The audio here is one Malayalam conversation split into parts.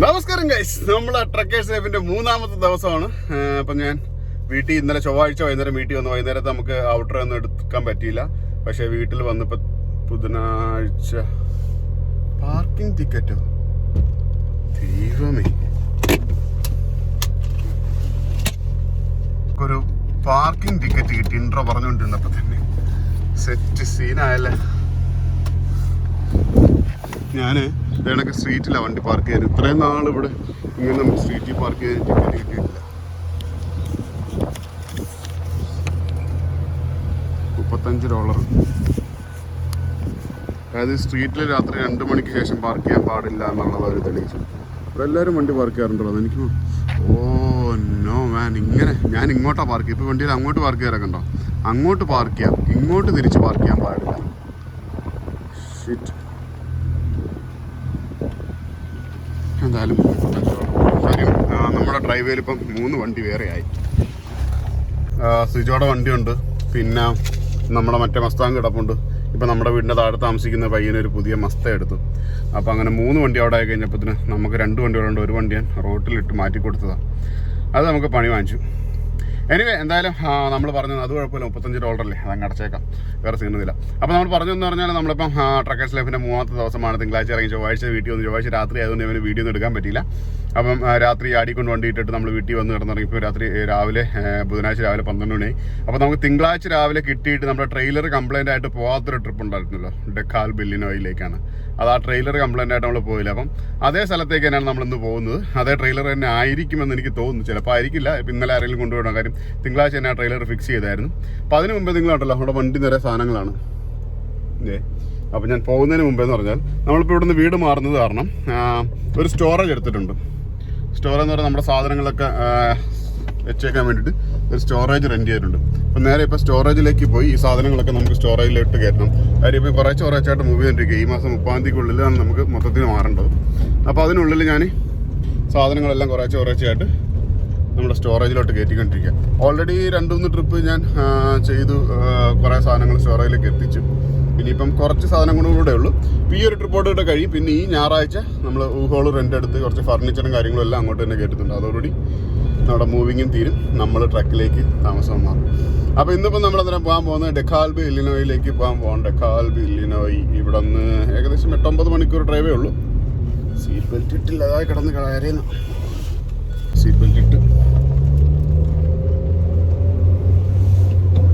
നമസ്കാരം ഗൈസ്, നമ്മൾ ട്രക്കേഴ്സ് ലൈഫിന്റെ മൂന്നാമത്തെ ദിവസമാണ്. അപ്പം ഞാൻ വീട്ടിൽ ഇന്നലെ ചൊവ്വാഴ്ച വൈകുന്നേരം വീട്ടിൽ വന്നു. വൈകുന്നേരത്തെ നമുക്ക് ഔട്ടർ ഒന്നും എടുക്കാൻ പറ്റിയില്ല. പക്ഷെ വീട്ടിൽ വന്നപ്പോൾ ബുധനാഴ്ച പാർക്കിംഗ് ടിക്കറ്റോ ദൈവമേ, ഒരു പാർക്കിംഗ് ടിക്കറ്റ് കിട്ടി. ഇൻട്രോ പറഞ്ഞുകൊണ്ടിരുന്നപ്പോൾ തന്നെ സെറ്റ് സീനായല്ലേ. ഞാൻ ഇടയ്ക്ക് സ്ട്രീറ്റിലാണ് വണ്ടി പാർക്ക് ചെയ്യാൻ. ഇത്രയും നാൾ ഇവിടെ ഇങ്ങനെ നമുക്ക് സ്ട്രീറ്റിൽ പാർക്ക് ചെയ്യാൻ ടിക്കറ്റ് കിട്ടിയിട്ടില്ല. $35. അതായത് സ്ട്രീറ്റിൽ രാത്രി 2 മണിക്ക് ശേഷം പാർക്ക് ചെയ്യാൻ പാടില്ല എന്നുള്ളത് അവർ തെളിയിച്ചു. ഇവിടെ എല്ലാവരും വണ്ടി പാർക്ക് ചെയ്യാറുണ്ടല്ലോ. എനിക്ക് നോ മാൻ, ഇങ്ങനെ ഞാൻ ഇങ്ങോട്ടാണ് പാർക്ക് ചെയ്യുക. ഇപ്പോൾ വണ്ടിയിൽ അങ്ങോട്ട് പാർക്ക് ചെയ്യാറൊക്കെ ഉണ്ടോ? അങ്ങോട്ട് പാർക്ക് ചെയ്യാം, ഇങ്ങോട്ട് തിരിച്ച് പാർക്ക് ചെയ്യാൻ പാടില്ല. ഷിറ്റ്. എന്തായാലും കാര്യം നമ്മുടെ ഡ്രൈവേയിൽ ഇപ്പം 3 വണ്ടി വേറെയായി. സിജോയുടെ വണ്ടിയുണ്ട്, പിന്നെ നമ്മുടെ മറ്റേ മസ്താങ് കിടപ്പുണ്ട്. ഇപ്പം നമ്മുടെ വീടിൻ്റെ താഴെ താമസിക്കുന്ന പയ്യനൊരു പുതിയ മസ്ത എടുത്തു. അപ്പോൾ അങ്ങനെ 3 വണ്ടി അവിടെ ആയി കഴിഞ്ഞപ്പോഴത്തേന് നമുക്ക് 2 വണ്ടികളുണ്ട്. ഒരു വണ്ടി ഞാൻ റോട്ടിലിട്ട് മാറ്റി കൊടുത്തതാണ്. അത് നമുക്ക് പണി വാങ്ങിച്ചു. എനിവേ, എന്തായാലും നമ്മൾ പറഞ്ഞത് അത് കുഴപ്പമില്ല. $35 അല്ലേ, അതങ്ങ് അടച്ചേക്കാം, വേറെ സീനൊന്നുമില്ല. അപ്പോൾ നമ്മൾ പറഞ്ഞതെന്ന് പറഞ്ഞാൽ നമ്മളിപ്പം ട്രക്കേഴ്സ് ലൈഫിൻ്റെ 3ാമത്തെ ദിവസമാണ്. തിങ്കളാഴ്ച ഇറങ്ങി ചൊവ്വാഴ്ച വീട്ടിൽ വന്നു. ചൊവ്വാഴ്ച രാത്രി ആയതുകൊണ്ട് ഇവന് വീഡിയോ ഒന്നും എടുക്കാൻ പറ്റിയില്ല. അപ്പം രാത്രി ആടിക്കൊണ്ട് വണ്ടി ഇട്ടിട്ട് നമ്മൾ വീട്ടിൽ വന്ന് കിടന്നിറങ്ങിയപ്പോൾ രാവിലെ ബുധനാഴ്ച രാവിലെ 12 മണിയായി. അപ്പോൾ നമുക്ക് തിങ്കളാഴ്ച രാവിലെ കിട്ടിയിട്ട് നമ്മുടെ ട്രെയിലർ കംപ്ലൈൻ്റ് ആയിട്ട് പോകാത്തൊരു ട്രിപ്പ് ഉണ്ടായിരുന്നല്ലോ, ഡെക്കാൽ ഇല്ലിനോയിലേക്കാണ്. അത് ആ ട്രെയിലർ കംപ്ലൈൻ്റ് ആയിട്ട് നമ്മൾ പോയില്ല. അപ്പം അതേ സ്ഥലത്തേക്ക് തന്നെയാണ് നമ്മളിന്ന് പോകുന്നത്. അതേ ട്രെയിലർ തന്നെ ആയിരിക്കുമെന്ന് എനിക്ക് തോന്നുന്നു. ചിലപ്പോൾ ആയിരിക്കില്ല. ഇപ്പം ഇന്നലെ ആരെങ്കിലും കൊണ്ടുപോകണം. കാര്യം തിങ്കളാഴ്ച തന്നെ ആ ട്രെയിലർ ഫിക്സ് ചെയ്തായിരുന്നു. അപ്പോൾ അതിന് മുമ്പേ നിങ്ങളുണ്ടല്ലോ, നമ്മുടെ വണ്ടി നിറയെ സാധനങ്ങളാണ്. അപ്പോൾ ഞാൻ പോകുന്നതിന് മുമ്പേന്ന് പറഞ്ഞാൽ നമ്മളിപ്പോൾ ഇവിടുന്ന് വീട് മാറുന്നത് കാരണം ഒരു സ്റ്റോറേജ് എടുത്തിട്ടുണ്ട്. സ്റ്റോറേജ് എന്ന് പറഞ്ഞാൽ നമ്മുടെ സാധനങ്ങളൊക്കെ വെച്ചേക്കാൻ വേണ്ടിയിട്ട് ഒരു സ്റ്റോറേജ് റെൻറ്റ് ചെയ്തിട്ടുണ്ട്. അപ്പം നേരെ ഇപ്പോൾ സ്റ്റോറേജിലേക്ക് പോയി ഈ സാധനങ്ങളൊക്കെ നമുക്ക് സ്റ്റോറേജിലിട്ട് കയറ്റണം. കാര്യം ഇപ്പോൾ കുറച്ചായിട്ട് മൂവ് ചെയ്തിരിക്കുക. ഈ മാസം 30-ാം നമുക്ക് മൊത്തത്തിൽ മാറേണ്ടത്. അപ്പോൾ അതിനുള്ളിൽ ഞാൻ സാധനങ്ങളെല്ലാം കുറച്ചായിട്ട് നമ്മുടെ സ്റ്റോറേജിലോട്ട് കയറ്റിക്കൊണ്ടിരിക്കുക. ഓൾറെഡി 2-3 ട്രിപ്പ് ഞാൻ ചെയ്തു. കുറേ സാധനങ്ങൾ സ്റ്റോറേജിലേക്ക് എത്തിച്ചു. ഇനിയിപ്പം കുറച്ച് സാധനങ്ങളും കൂടെ ഉള്ളൂ. ഈ ഒരു ട്രിപ്പോട്ട് കഴിയും. പിന്നെ ഈ ഞായറാഴ്ച നമ്മൾ ഊഹോൾ റെൻ്റ് എടുത്ത് കുറച്ച് ഫർണിച്ചറും കാര്യങ്ങളും എല്ലാം അങ്ങോട്ട് തന്നെ കയറ്റുന്നുണ്ട്. അതോടുകൂടി നമ്മുടെ മൂവിങ്ങും തീരും, നമ്മൾ ട്രക്കിലേക്ക് താമസം മാറും. അപ്പോൾ ഇന്നിപ്പം നമ്മളതിനെ പോകാൻ പോകുന്നത് ഡെക്കാൽബി ഇല്ലിനോയിലേക്ക് പോകാൻ ഡെക്കാൽബി ഇല്ലിനോയി ഇവിടെ നിന്ന് ഏകദേശം 8-9 മണിക്കൂർ ഡ്രൈവേ ഉള്ളൂ. സീറ്റ് ബെൽറ്റ് ഇട്ടില്ല, അതായി കിടന്ന് കയറിയെന്ന്. സീറ്റ് ബെൽറ്റ് ഇട്ട്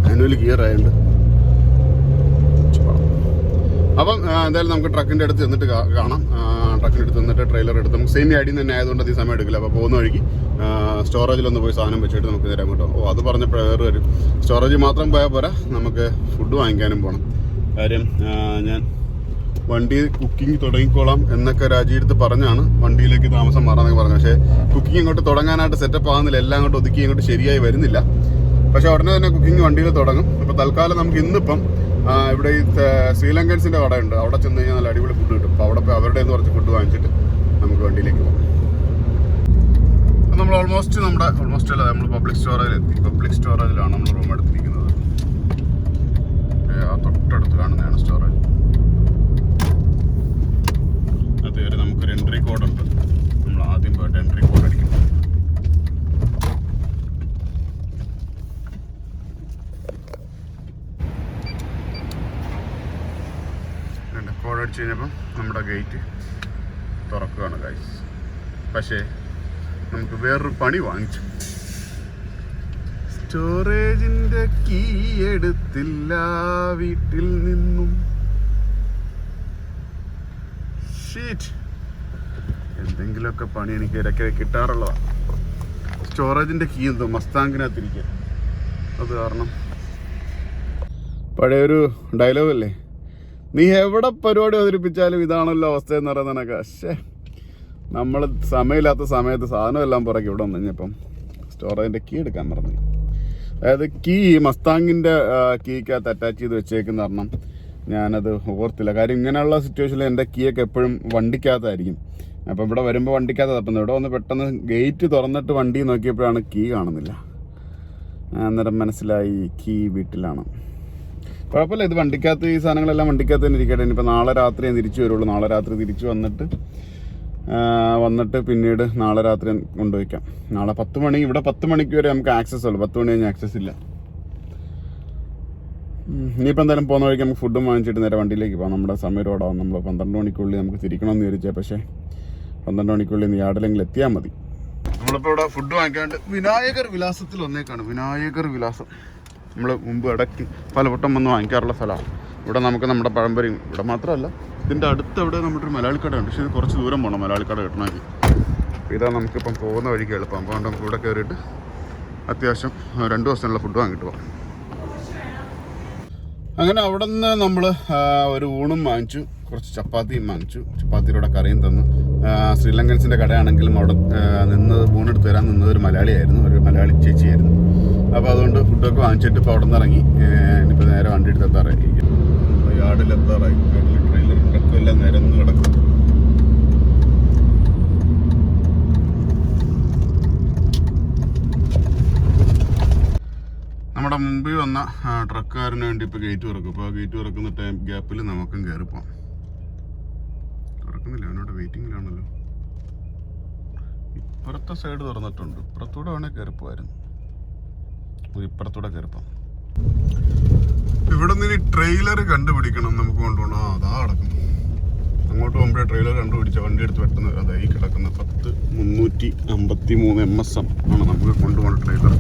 മാനുവൽ ഗിയർ ആയതുകൊണ്ട്. അപ്പം എന്തായാലും നമുക്ക് ട്രക്കിൻ്റെ അടുത്ത് ചെന്നിട്ട് കാണാം. ട്രക്കിൻ്റെ അടുത്ത് നിന്നിട്ട് ട്രെയിലർ എടുത്ത് നമുക്ക് സെയിം അടിയിൽ തന്നെ ആയതുകൊണ്ട് അധികം സമയം എടുക്കില്ല. അപ്പോൾ പോകുന്ന വഴിക്ക് സ്റ്റോറേജിലൊന്ന് പോയി സാധനം വെച്ചിട്ട് നമുക്ക് നേരെ അങ്ങോട്ട് പോകും. അത് പറഞ്ഞപ്പോൾ വേറെ വരും. സ്റ്റോറേജ് മാത്രം പോയാൽ പോരാ, നമുക്ക് ഫുഡ് വാങ്ങിക്കാനും പോകണം. കാര്യം ഞാൻ വണ്ടി കുക്കിംഗ് തുടങ്ങിക്കോളാം എന്നൊക്കെ രാജിയെടുത്ത് പറഞ്ഞാണ് വണ്ടിയിലേക്ക് താമസം മാറാമെന്നൊക്കെ പറഞ്ഞത്. പക്ഷേ കുക്കിംഗ് അങ്ങോട്ട് തുടങ്ങാനായിട്ട് സെറ്റപ്പ് ആകുന്നില്ല. എല്ലാം അങ്ങോട്ട് ഒതുക്കി അങ്ങോട്ട് ശരിയായി വരുന്നില്ല. പക്ഷേ ഉടനെ തന്നെ കുക്കിംഗ് വണ്ടിയിൽ തുടങ്ങും. അപ്പോൾ തൽക്കാലം നമുക്ക് ഇന്നിപ്പം ഇവിടെ ഈ ശ്രീലങ്കൻസിൻ്റെ കടയുണ്ട്. അവിടെ ചെന്ന് കഴിഞ്ഞാൽ നല്ല അടിപൊളി ഫുഡ് കിട്ടും. അപ്പോൾ അവിടെ പോയി അവരുടെ നിന്ന് കുറച്ച് ഫുഡ് വാങ്ങിച്ചിട്ട് നമുക്ക് വണ്ടിയിലേക്ക് പോകാം. അപ്പോൾ നമ്മൾ ഓൾമോസ്റ്റ് അല്ല, നമ്മൾ പബ്ലിക് സ്റ്റോറേജിലെത്തി. പബ്ലിക് സ്റ്റോറേജിലാണ് നമ്മൾ റൂം എടുത്തിരിക്കുന്നത്. ആ തൊട്ടടുത്ത് കാണുന്നതാണ് സ്റ്റോറേജ്. അത് കയറി നമുക്കൊരു എൻട്രി കോഡുണ്ട്. നമ്മൾ ആദ്യം പോയിട്ട് എൻട്രി കോഡ് അടിക്കും. കോഡ് അടിച്ച് കഴിഞ്ഞപ്പം നമ്മുടെ ഗേറ്റ് തുറക്കുകയാണ് ഗൈസ്. പക്ഷേ നമുക്ക് വേറൊരു പണി വാങ്ങിച്ചു. സ്റ്റോറേജിൻ്റെ കീ എടുത്തില്ല വീട്ടിൽ നിന്നും. ഷീറ്റ്, എന്തെങ്കിലുമൊക്കെ പണി എനിക്ക് ഇടയ്ക്ക് കിട്ടാറുള്ളതാണ്. സ്റ്റോറേജിൻ്റെ കീ എന്തോ മസ്താങ്കിനകത്തിരിക്കുക. അത് കാരണം പഴയൊരു ഡയലോഗല്ലേ, നീ എവിടെ പരിപാടി അവതരിപ്പിച്ചാലും ഇതാണല്ലോ അവസ്ഥയെന്ന് പറയുന്നതിനൊക്കെ. പക്ഷേ നമ്മൾ സമയമില്ലാത്ത സമയത്ത് സാധനം എല്ലാം പുറകെ ഇവിടെ വന്നു കഴിഞ്ഞപ്പം സ്റ്റോറേജിൻ്റെ കീ എടുക്കാൻ പറഞ്ഞു. അതായത് കീ മസ്താങ്ങിൻ്റെ കീക്കകത്ത് അറ്റാച്ച് ചെയ്ത് വെച്ചേക്കുന്ന കാരണം ഞാനത് ഓർത്തില്ല. കാര്യം ഇങ്ങനെയുള്ള സിറ്റുവേഷനിൽ എൻ്റെ കീയൊക്കെ എപ്പോഴും വണ്ടിക്കകത്തായിരിക്കും. അപ്പോൾ ഇവിടെ വരുമ്പോൾ വണ്ടിക്കകത്ത് തപ്പുന്നത്. ഇവിടെ വന്ന് പെട്ടെന്ന് ഗേറ്റ് തുറന്നിട്ട് വണ്ടി നോക്കിയപ്പോഴാണ് കീ കാണുന്നില്ല. അന്നേരം മനസ്സിലായി കീ വീട്ടിലാണ്. കുഴപ്പമില്ല, ഇത് വണ്ടിക്കകത്ത് ഈ സാധനങ്ങളെല്ലാം വണ്ടിക്കകത്ത് തന്നെ ഇരിക്കട്ടെ. ഇനിയിപ്പോൾ നാളെ രാത്രി ഞാൻ തിരിച്ചു വരുള്ളൂ. നാളെ രാത്രി തിരിച്ചു വന്നിട്ട് വന്നിട്ട് പിന്നീട് നാളെ രാത്രി കൊണ്ടുവയ്ക്കാം. നാളെ 10 മണി, ഇവിടെ 10 മണിക്ക് വരെ നമുക്ക് ആക്സസ് ഉള്ളൂ, 10 മണി കഴിഞ്ഞ് ആക്സസ് ഇല്ല. ഇനിയിപ്പോൾ എന്തായാലും പോകുന്ന വഴിക്ക് നമുക്ക് ഫുഡും വാങ്ങിച്ചിട്ട് നേരെ വണ്ടിയിലേക്ക് പോകാം. നമ്മുടെ സമയം ഓടാവും. നമ്മൾ 12 മണിക്കുള്ളിൽ നമുക്ക് തിരിക്കണമെന്ന് വിചാരിച്ചാൽ, പക്ഷേ 12 മണിക്കുള്ളിൽ യാർഡിലെങ്കിൽ എത്തിയാൽ മതി. നമ്മളിപ്പോൾ ഇവിടെ ഫുഡ് വാങ്ങിക്കാണ്ട് വിനായകർ വിലാസത്തിൽ വന്നേക്കാണ്. വിനായകർ വിലാസം നമ്മൾ മുമ്പ് ഇടയ്ക്ക് പലവട്ടം വന്ന് വാങ്ങിക്കാറുള്ള സ്ഥലമാണ്. ഇവിടെ നമുക്ക് നമ്മുടെ പഴംപൊരിയും, ഇവിടെ മാത്രമല്ല ഇതിൻ്റെ അടുത്ത് അവിടെ നമ്മുടെ ഒരു മലയാളി കട ഉണ്ട്. പക്ഷേ ഇത് കുറച്ച് ദൂരം പോകണം മലയാളി കട കിട്ടണമെങ്കിൽ. അപ്പോൾ ഇതാ നമുക്കിപ്പം പോകുന്ന വഴിക്ക് എളുപ്പം. അപ്പോൾ നമുക്ക് ഇവിടെ കയറിയിട്ട് അത്യാവശ്യം 2 ദിവസത്തിനുള്ള ഫുഡ് വാങ്ങിയിട്ട് പോകാം. അങ്ങനെ അവിടെ നിന്ന് നമ്മൾ ഒരു ഊണും വാങ്ങിച്ചു, കുറച്ച് ചപ്പാത്തിയും വാങ്ങിച്ചു. ചപ്പാത്തിയുടെ കറിയും തന്നു. ശ്രീലങ്കൻസിൻ്റെ കടയാണെങ്കിലും അവിടെ ഊണെടുത്ത് തരാൻ നിന്നത് ഒരു മലയാളിയായിരുന്നു, ഒരു മലയാളി ചേച്ചിയായിരുന്നു. അപ്പോൾ അതുകൊണ്ട് ഫുഡൊക്കെ വാങ്ങിച്ചിട്ട് ഇപ്പോൾ അവിടെ നിന്ന് ഇറങ്ങി. ഇനിയിപ്പോൾ നേരെ വണ്ടി എടുത്ത് എത്താറായി, യാർഡിലെത്താറായി. ട്രെയിലറിൻ്റെ ഒക്കെ എല്ലാം നിരന്ന് കിടക്കും. നമ്മുടെ മുമ്പിൽ വന്ന ട്രക്കുകാരന് വേണ്ടി ഇപ്പോൾ ഗേറ്റ് തുറക്കും. അപ്പോൾ ആ ഗേറ്റ് തുറക്കുന്ന ടൈം ഗ്യാപ്പിൽ നമുക്കും കയറിപ്പോവാം. തുറക്കുന്നില്ല, അവനോട് വെയിറ്റിങ്ങിലാണല്ലോ. ഇപ്പുറത്തെ സൈഡ് തുറന്നിട്ടുണ്ട്, ഇപ്പുറത്തൂടെ വേണേൽ കയറിപ്പോവായിരുന്നു. ഇപ്പുറത്തൂടെ കയറിപ്പോം. ഇവിടെ നിന്ന് ട്രെയിലർ കണ്ടുപിടിക്കണം നമുക്ക് കൊണ്ടുപോകണം. അതാ കിടക്കുന്നു. അങ്ങോട്ട് പോകുമ്പോഴേ ട്രെയിലർ കണ്ടുപിടിച്ച വണ്ടി എടുത്ത് പെട്ടെന്ന് അതായി കിടക്കുന്ന 10,353 MSM ആണ് നമുക്ക് കൊണ്ടുപോകുന്ന ട്രെയിലർ.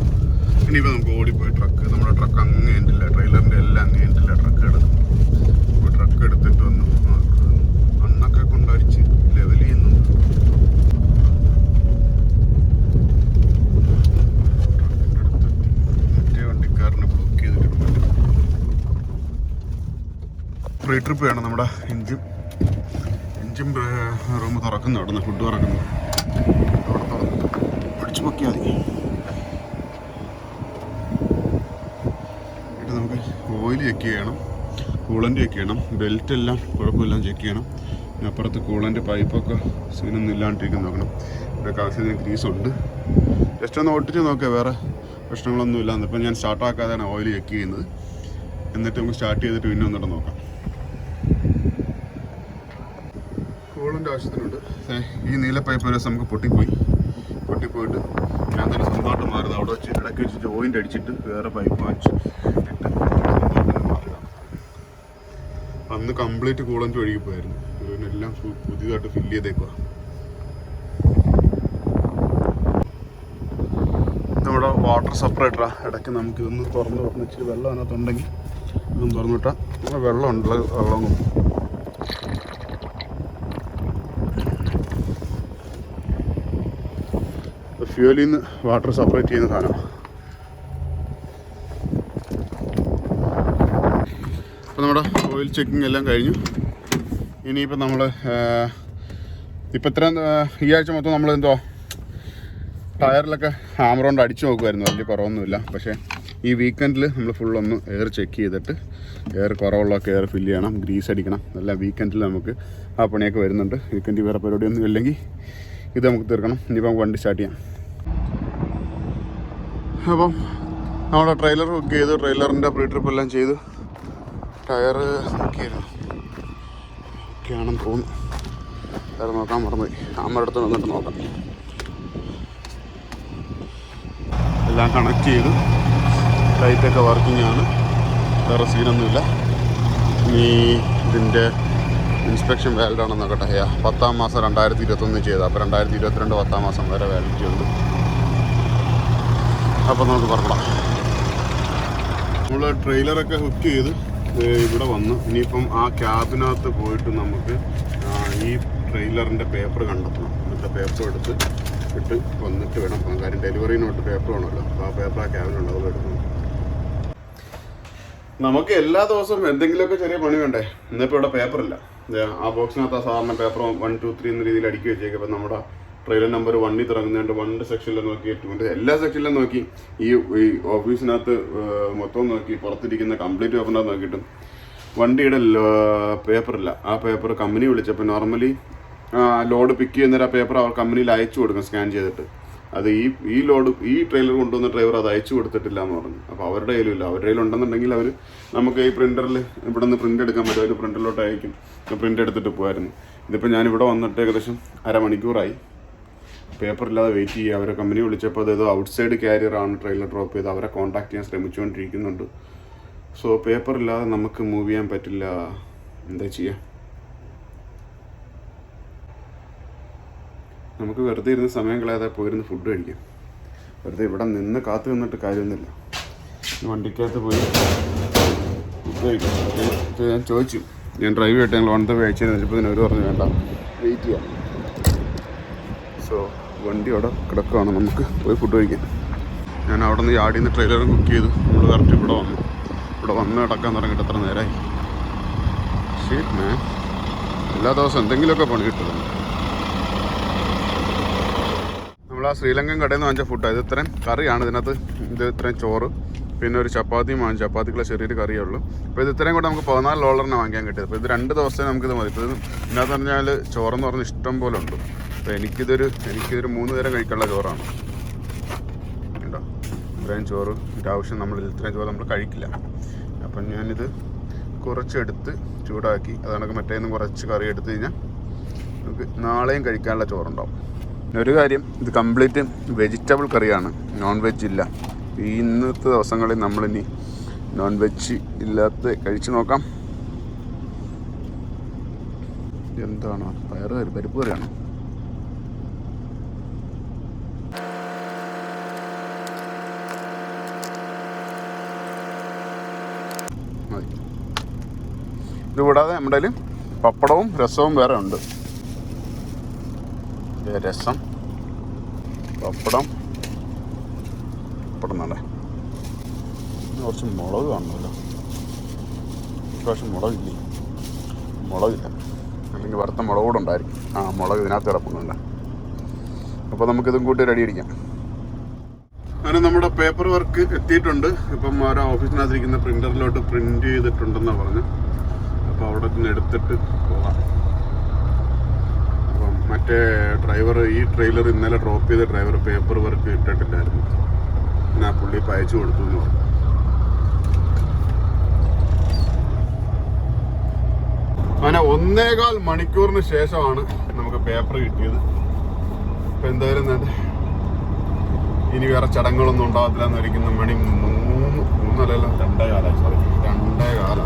ഇനിയിപ്പോൾ നമുക്ക് ഓടിപ്പോയി നമ്മുടെ ട്രക്ക് അങ്ങ് എൻഡില്ല, ട്രെയിലറിൻ്റെ എല്ലാം അങ്ങ് എൻഡില്ല ട്രക്ക് കിടക്കും. ഇപ്പോൾ ട്രക്ക് എടുത്തിട്ട് വന്നു മണ്ണൊക്കെ കൊണ്ടടിച്ച് ലെവൽ ചെയ്യുന്നുണ്ട്. മറ്റേ വണ്ടിക്കാരനെ ബ്ലോക്ക് ചെയ്തിട്ടുണ്ട്. ഫ്രീ ട്രിപ്പ് വേണം. നമ്മുടെ എൻജിൻ റൂം തുറക്കുന്നു, അവിടെ നിന്ന് ഫുഡ് തുറക്കുന്നു. അവിടെ തുറന്നിട്ട് പിടിച്ചു പൊക്കിയാൽ മതി. നമുക്ക് ഓയിൽ ചെക്ക് ചെയ്യണം, കൂളൻ്റ് ചെക്ക് ചെയ്യണം, ബെൽറ്റ് എല്ലാം കുഴപ്പമില്ല ചെക്ക് ചെയ്യണം. അപ്പുറത്ത് കൂളൻ്റ് പൈപ്പൊക്കെ സീനൊന്നും ഇല്ലാണ്ടിരിക്കും നോക്കണം. ഇവിടെയൊക്കെ ആവശ്യത്തിന് ഗ്രീസുണ്ട്. ജസ്റ്റ് ഒന്ന് ഒട്ടിച്ച് നോക്കുക, വേറെ പ്രശ്നങ്ങളൊന്നും ഇല്ല. ഇപ്പം ഞാൻ സ്റ്റാർട്ടാക്കാതെയാണ് ഓയിൽ ചെക്ക് ചെയ്യുന്നത്. എന്നിട്ട് നമുക്ക് സ്റ്റാർട്ട് ചെയ്തിട്ട് പിന്നെ ഒന്നിട്ട് നോക്കാം. കൂളൻ്റ് ആവശ്യത്തിനുണ്ട്. ഈ നീല പൈപ്പ് ഒരു ദിവസം നമുക്ക് പൊട്ടിപ്പോയിട്ട് ഞാൻ തന്നെ സ്വന്തമായിട്ട് മാറുന്നത്. അവിടെ വെച്ച് ഇടയ്ക്ക് വെച്ച് ജോയിൻ്റ് അടിച്ചിട്ട് വേറെ പൈപ്പ് വാങ്ങിച്ച് അന്ന് കംപ്ലീറ്റ് കൂളൻ്റ് ഒഴുകി പോയായിരുന്നു. എല്ലാം പുതിയതായിട്ട് ഫില്ല് ചെയ്തേക്കുക. നമ്മുടെ വാട്ടർ സെപ്പറേറ്ററാണ്. ഇടയ്ക്ക് നമുക്ക് ഇതൊന്ന് തുറന്ന് ഇച്ചിരി വെള്ളം അതിനകത്തുണ്ടെങ്കിൽ ഇതൊന്ന് തുറന്നിട്ടാൽ വെള്ളം ഉണ്ടല്ലോ, വെള്ളം കൊണ്ട് ഫ്യൂവലിൽ നിന്ന് വാട്ടർ സെപ്പറേറ്റ് ചെയ്യുന്ന സാധനമാണ്. അപ്പോൾ നമ്മുടെ ഓയിൽ ചെക്കിങ് എല്ലാം കഴിഞ്ഞു. ഇനിയിപ്പോൾ നമ്മൾ ഇപ്പം ഈ ആഴ്ച മൊത്തം നമ്മൾ ടയറിലൊക്കെ ഹാമർ കൊണ്ട് അടിച്ചു നോക്കുമായിരുന്നു. വലിയ കുറവൊന്നുമില്ല. പക്ഷേ ഈ വീക്കെൻഡിൽ നമ്മൾ ഫുള്ളൊന്ന് എയർ ചെക്ക് ചെയ്തിട്ട് എയർ കുറവുള്ളതൊക്കെ എയർ ഫില്ല് ചെയ്യണം, ഗ്രീസ് അടിക്കണം. എല്ലാം വീക്കെൻഡിൽ നമുക്ക് ആ പണിയൊക്കെ വരുന്നുണ്ട്. വീക്കെൻഡിൽ വേറെ പരിപാടിയൊന്നും ഇല്ലെങ്കിൽ ഇത് നമുക്ക് തീർക്കണം. ഇനിയിപ്പോൾ നമുക്ക് വണ്ടി സ്റ്റാർട്ട് ചെയ്യാം. അപ്പം നമ്മുടെ ട്രെയിലർ ബുക്ക് ചെയ്തു, ട്രെയിലറിൻ്റെ പ്രീ ട്രിപ്പ് എല്ലാം ചെയ്തു. ടയർ നോക്കിയായിരുന്നു, ഓക്കെയാണെന്ന് തോന്നുന്നു. ടയർ നോക്കാൻ മറന്നുപോയി. അമ്മയുടെ അടുത്ത് വന്നിട്ട് നോക്കാം. എല്ലാം കണക്ട് ചെയ്തു, ലൈറ്റൊക്കെ വർക്കിംഗ് ആണ്, വേറെ സീനൊന്നുമില്ല. ഇനി ഇതിൻ്റെ ഇൻസ്പെക്ഷൻ വാലിഡ് ആണെന്ന് നോക്കട്ടെ. 10ാം മാസം 2021 ചെയ്തു. അപ്പോൾ 2022 10ാം മാസം വരെ വാലിഡിറ്റി ഉണ്ട്. അപ്പോൾ നമുക്ക് പറഞ്ഞാം. നമ്മൾ ട്രെയിലറൊക്കെ ഹുക്ക് ചെയ്ത് ഇവിടെ വന്നു. ഇനിയിപ്പം ആ ക്യാബിനകത്ത് പോയിട്ട് നമുക്ക് ഈ ട്രെയിലറിൻ്റെ പേപ്പർ കണ്ടെത്തണം. എന്നിട്ട് പേപ്പർ എടുത്ത് വന്നിട്ട് വേണം പോകാൻ. കാര്യം ഡെലിവറിനോട്ട് പേപ്പർ വേണമല്ലോ. അപ്പോൾ ആ പേപ്പർ ആ ക്യാബിനുണ്ട്, അത് എടുക്കണം. നമുക്ക് എല്ലാ ദിവസവും എന്തെങ്കിലുമൊക്കെ ചെറിയ പണി വേണ്ടേ. ഇന്നിപ്പോൾ ഇവിടെ പേപ്പറില്ല. ആ ബോക്സിനകത്ത് സാധാരണ പേപ്പർ 1, 2, 3 എന്ന രീതിയിൽ അടുക്കി വെച്ചേക്കും. അപ്പം നമ്മുടെ ട്രെയിലർ നമ്പർ 1 തുടങ്ങുന്നതുകൊണ്ട് 1 സെക്ഷനിൽ നോക്കി, 2 എല്ലാ സെക്ഷനിലും നോക്കി, ഈ ഓഫീസിനകത്ത് മൊത്തം നോക്കി, പുറത്തിരിക്കുന്ന കംപ്ലീറ്റ് പേപ്പറിനകത്ത് നോക്കിയിട്ടും വണ്ടിയുടെ പേപ്പറില്ല. ആ പേപ്പർ കമ്പനി വിളിച്ചപ്പോൾ നോർമലി ലോഡ് പിക്ക് ചെയ്യുന്നൊരു ആ പേപ്പർ അവർ കമ്പനിയിൽ അയച്ചു കൊടുക്കും സ്കാൻ ചെയ്തിട്ട്. അത് ഈ ട്രെയിലർ കൊണ്ടുവന്ന ഡ്രൈവർ അത് അയച്ചു കൊടുത്തിട്ടില്ല എന്ന് പറഞ്ഞു. അപ്പോൾ അവരുടെ കയ്യിലില്ല. അവരുടെ കയ്യിലുണ്ടെന്നുണ്ടെങ്കിൽ അവർ നമുക്ക് ഈ പ്രിൻ്ററിൽ ഇവിടെ നിന്ന് പ്രിൻ്റ് എടുക്കാൻ പറ്റും. ഒരു പ്രിൻ്ററിലോട്ട് അയക്കും, പ്രിൻ്റ് എടുത്തിട്ട് പോകുമായിരുന്നു. ഇതിപ്പോൾ ഞാനിവിടെ വന്നിട്ട് ഏകദേശം അരമണിക്കൂറായി. പേപ്പറില്ലാതെ വെയിറ്റ് ചെയ്യുക. അവരെ കമ്പനി വിളിച്ചപ്പോൾ അതേതോ ഔട്ട്സൈഡ് ക്യാരിയറാണ് ട്രെയിലർ ഡ്രോപ്പ് ചെയ്ത് അവരെ കോൺടാക്ട് ചെയ്യാൻ ശ്രമിച്ചുകൊണ്ടിരിക്കുന്നുണ്ട്. സോ പേപ്പറില്ലാതെ നമുക്ക് മൂവ് ചെയ്യാൻ പറ്റില്ല. എന്താ ചെയ്യുക? നമുക്ക് വെറുതെ ഇരുന്ന് സമയം കളയാതെ പോയിരുന്ന് ഫുഡ് കഴിക്കാം. വെറുതെ ഇവിടെ നിന്ന് കാത്തു നിന്നിട്ട് കാര്യമൊന്നുമില്ല. വണ്ടിക്കകത്ത് പോയി ഫുഡ് കഴിക്കാം. ഞാൻ ചോദിച്ചു, ഞാൻ ഡ്രൈവ് ചെയ്തിട്ട് ഞങ്ങൾ വൺ ദ വേ അയച്ചു കഴിഞ്ഞപ്പോൾ അവർ പറഞ്ഞു വേണ്ട, വെയിറ്റ് ചെയ്യാം. സോ വണ്ടി അവിടെ കിടക്കുകയാണ്, നമുക്ക് പോയി ഫുഡ് കഴിക്കാം. ഞാൻ അവിടെ നിന്ന് യാർഡിൽ നിന്ന് ട്രെയിലർ ബുക്ക് ചെയ്തു. നമ്മൾ കറക്റ്റ് ഇവിടെ വന്ന് കിടക്കാൻ തുടങ്ങിയിട്ട് എത്ര നേരമായി. ഷീറ്റ് മാൻ, എല്ലാ ദിവസവും എന്തെങ്കിലുമൊക്കെ പണി കിട്ടുന്നുണ്ട്. നമ്മൾ ആ ശ്രീലങ്കൻ കടയിൽ നിന്ന് വാങ്ങിച്ച ഫുഡാണ്. ഇത് ഇത്രയും കറിയാണ് ഇതിനകത്ത്. ഇത് ഇത്രയും ചോറ്, പിന്നെ ഒരു ചപ്പാത്തിയും വാങ്ങിച്ചു. ചപ്പാത്തിക്കുള്ള ചെറിയൊരു കറിയേ ഉള്ളൂ. അപ്പോൾ ഇത് ഇത്രയും കൂടെ നമുക്ക് $14 വാങ്ങിക്കാൻ കിട്ടിയത്. അപ്പോൾ ഇത് 2 ദിവസത്തേക്ക് നമുക്കിത് മതി. ഇപ്പോൾ ഇത് ഇതിനകത്ത് പറഞ്ഞാൽ ചോറെന്ന് പറഞ്ഞാൽ ഇഷ്ടം പോലെ ഉണ്ട്. അപ്പോൾ എനിക്കിതൊരു 3 നേരം കഴിക്കാനുള്ള ചോറാണ് കേട്ടോ. ഇത്രയും ചോറ് ഒരാവശ്യം ഇത്രയും ചോറ് നമ്മൾ കഴിക്കില്ല. അപ്പം ഞാനിത് കുറച്ചെടുത്ത് ചൂടാക്കി അതാണെങ്കിൽ മറ്റേന്ന് കുറച്ച് കറി എടുത്തു കഴിഞ്ഞാൽ നമുക്ക് നാളെയും കഴിക്കാനുള്ള ചോറുണ്ടാവും. ഒരു കാര്യം, ഇത് കംപ്ലീറ്റ് വെജിറ്റബിൾ കറിയാണ്, നോൺ വെജ് ഇല്ല. ഇന്നത്തെ ദിവസങ്ങളിൽ നമ്മളിനി നോൺ വെജ് ഇല്ലാത്ത കഴിച്ചു നോക്കാം. എന്താണ് പരിപ്പ് കറിയാണ്. ഇത് കൂടാതെ നമ്മുടെ കയ്യിൽ പപ്പടവും രസവും വേറെ ഉണ്ട്. രസം, പപ്പടം നല്ല കുറച്ച് മുളക് കാണുമല്ലോ. ഇപ്രാവശ്യം മുളകില്ല, അല്ലെങ്കിൽ വറുത്ത മുളക് കൂടെ ഉണ്ടായിരിക്കും. മുളക് ഇതിനകത്ത് കിടപ്പുന്നുണ്ട്. അപ്പോൾ നമുക്കിതും കൂട്ടി റെഡി അടിക്കാം. അങ്ങനെ നമ്മുടെ പേപ്പർ വർക്ക് എത്തിയിട്ടുണ്ട്. ഇപ്പം ഓരോ ഓഫീസിനകത്തിരിക്കുന്ന പ്രിൻ്ററിലോട്ട് പ്രിൻ്റ് ചെയ്തിട്ടുണ്ടെന്നാണ് പറഞ്ഞു. അപ്പോൾ അവിടെ നിന്ന് എടുത്തിട്ട് പോകാം. അപ്പം മറ്റേ ഡ്രൈവർ, ഈ ട്രെയിലർ ഇന്നലെ ഡ്രോപ്പ് ചെയ്ത ഡ്രൈവർ പേപ്പർ വർക്ക് ഇട്ടിട്ടില്ലായിരുന്നു. ഞാൻ പുള്ളി അയച്ചു കൊടുത്തു എന്ന് പറഞ്ഞു. അങ്ങനെ 1.25 മണിക്കൂറിന് ശേഷമാണ് നമുക്ക് പേപ്പർ കിട്ടിയത്. ഇപ്പം എന്തായാലും ഇനി വേറെ ചടങ്ങുകളൊന്നും ഉണ്ടാകത്തില്ല എന്നിരിക്കുന്ന മണി 3:03 2:15 sorry 2:15.